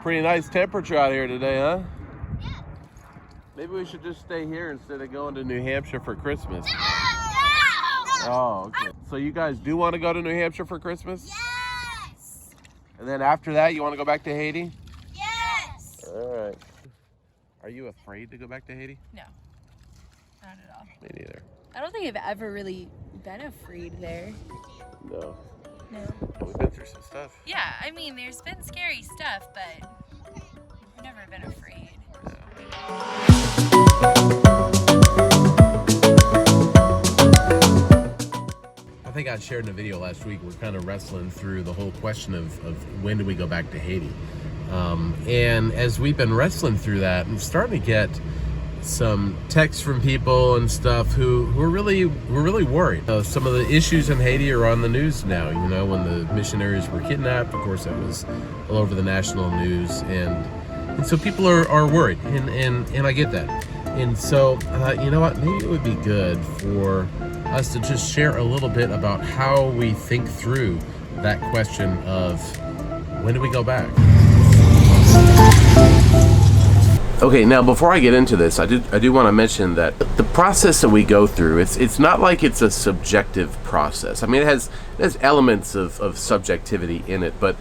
Pretty nice temperature out here today, huh? Yeah. Maybe we should just stay here instead of going to New Hampshire for Christmas. No! Oh, okay. So you guys do want to go to New Hampshire for Christmas? Yes! And then after that, you want to go back to Haiti? Yes! All right. Are you afraid to go back to Haiti? No, not at all. Me neither. I don't think I've ever really been afraid there. No. No. We've been through some stuff. Yeah, I mean, there's been scary stuff, but I've never been afraid. I think I shared in a video last week, we're kind of wrestling through the whole question of when do we go back to Haiti. And as we've been wrestling through that, I'm starting to get some texts from people and stuff who are really worried. Some of the issues in Haiti are on the news now. You know, when the missionaries were kidnapped, of course, that was all over the national news, and so people are worried, and I get that. And so, you know what? Maybe it would be good for us to just share a little bit about how we think through that question of when do we go back. Okay, now before I get into this, I do want to mention that the process that we go through, it's not like it's a subjective process. I mean, it has elements of subjectivity in it, but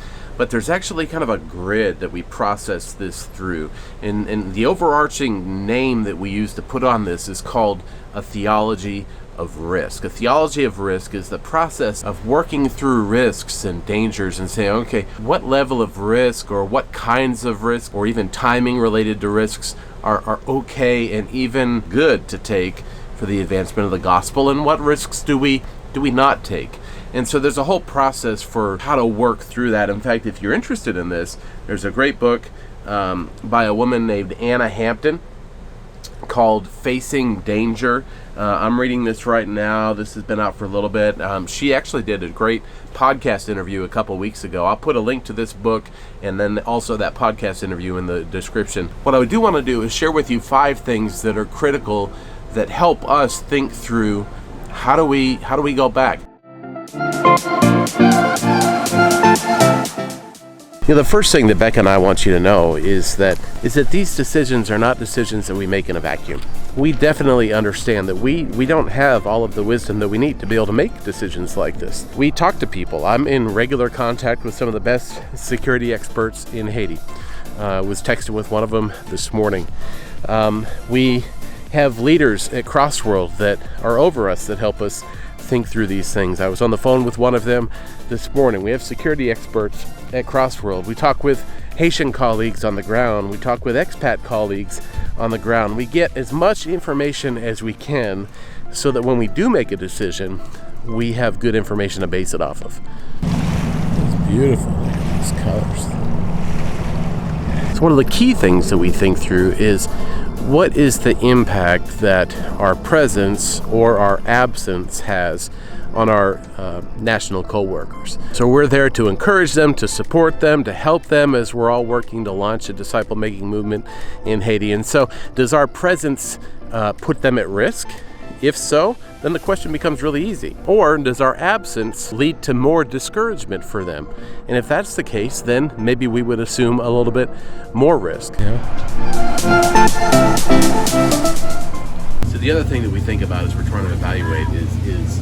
there's actually kind of a grid that we process this through. And the overarching name that we use to put on this is called a theology of risk. A theology of risk is the process of working through risks and dangers and saying, okay, what level of risk or what kinds of risk or even timing related to risks are okay and even good to take for the advancement of the gospel, and what risks do we not take? And so there's a whole process for how to work through that. In fact, if you're interested in this, there's a great book by a woman named Anna Hampton called Facing Danger. I'm reading this right now. This has been out for a little bit. She actually did a great podcast interview a couple weeks ago. I'll put a link to this book and then also that podcast interview in the description. What I do want to do is share with you 5 things that are critical that help us think through how do we go back. You know, the first thing that Becca and I want you to know is that these decisions are not decisions that we make in a vacuum. We definitely understand that we don't have all of the wisdom that we need to be able to make decisions like this. We talk to people. I'm in regular contact with some of the best security experts in Haiti. Was texting with one of them this morning. We have leaders at Crossworld that are over us that help us think through these things. I was on the phone with one of them this morning. We have security experts at Crossworld. We talk with Haitian colleagues on the ground. We talk with expat colleagues on the ground. We get as much information as we can so that when we do make a decision, we have good information to base it off of. It's beautiful, these colors. So one of the key things that we think through is what is the impact that our presence or our absence has on our national co-workers. So we're there to encourage them, to support them, to help them as we're all working to launch a disciple-making movement in Haiti. And so does our presence put them at risk? If so, then the question becomes really easy. Or does our absence lead to more discouragement for them? And if that's the case, then maybe we would assume a little bit more risk. Yeah. So the other thing that we think about as we're trying to evaluate is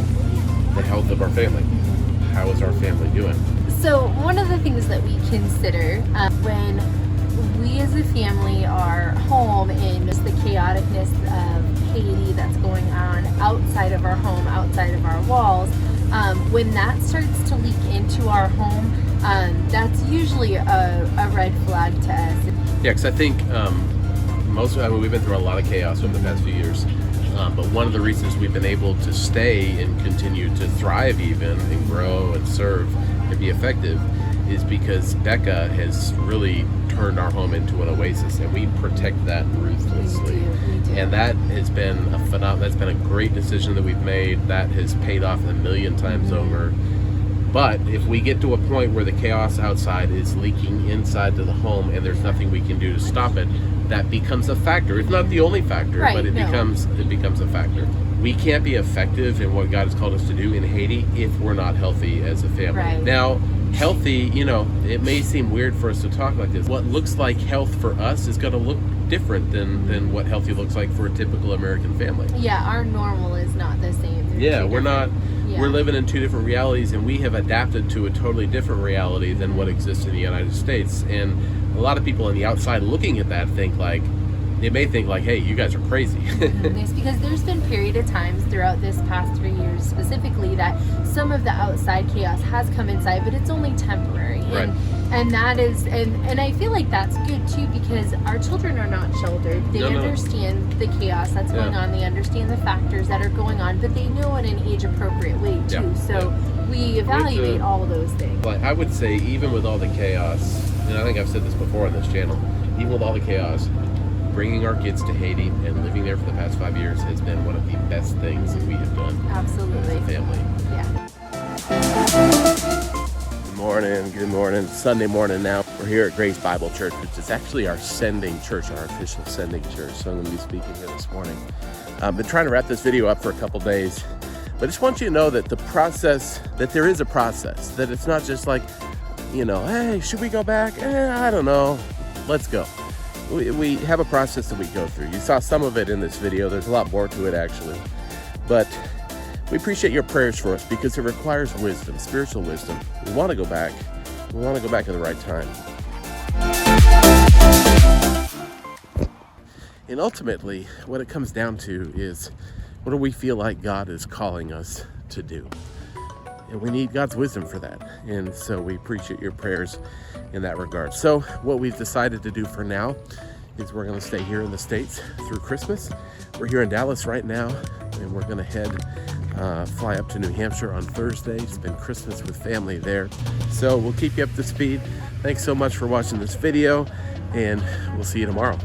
the health of our family. How is our family doing? So one of the things that we consider when we as a family are home in just the chaoticness of Haiti that's going on outside of our home, outside of our walls, when that starts to leak into our home, that's usually a red flag to us. Yeah, because I think we've been through a lot of chaos over the past few years. But one of the reasons we've been able to stay and continue to thrive even and grow and serve and be effective is because Becca has really turned our home into an oasis, and we protect that ruthlessly. We do. And that has been that's been a great decision that we've made. That has paid off 1,000,000 times over. But if we get to a point where the chaos outside is leaking inside to the home and there's nothing we can do to stop it, that becomes a factor. It's not the only factor, right, but it becomes a factor. We can't be effective in what God has called us to do in Haiti if we're not healthy as a family. Right. Now, healthy, it may seem weird for us to talk like this. What looks like health for us is going to look different than what healthy looks like for a typical American family. Yeah, our normal is not the same. We're living in two different realities, and we have adapted to a totally different reality than what exists in the United States. And a lot of people on the outside looking at that may think like, hey, you guys are crazy. It's because there's been period of times throughout this past 3 years specifically that some of the outside chaos has come inside, but it's only temporary. Right. And that is, and I feel like that's good too, because our children are not sheltered. They understand the chaos that's going on. They understand the factors that are going on, but they know in an age appropriate way too. So we evaluate all those things. But I would say, even with all the chaos, and I think I've said this before on this channel, even with all the chaos, bringing our kids to Haiti and living there for the past 5 years has been one of the best things that we have done. Absolutely. As a family. Yeah. Good morning. Sunday morning now. We're here at Grace Bible Church, which is actually our sending church, our official sending church. So I'm going to be speaking here this morning. I've been trying to wrap this video up for a couple days, but I just want you to know that there is a process, that it's not just like, hey, should we go back? I don't know. Let's go. We have a process that we go through. You saw some of it in this video. There's a lot more to it, actually. But we appreciate your prayers for us because it requires wisdom, spiritual wisdom. We want to go back. We want to go back at the right time. And ultimately, what it comes down to is, what do we feel like God is calling us to do? And we need God's wisdom for that. And so we appreciate your prayers in that regard. So what we've decided to do for now is we're going to stay here in the States through Christmas. We're here in Dallas right now, and we're going to fly up to New Hampshire on Thursday. Spend Christmas with family there. So we'll keep you up to speed. Thanks so much for watching this video, and we'll see you tomorrow.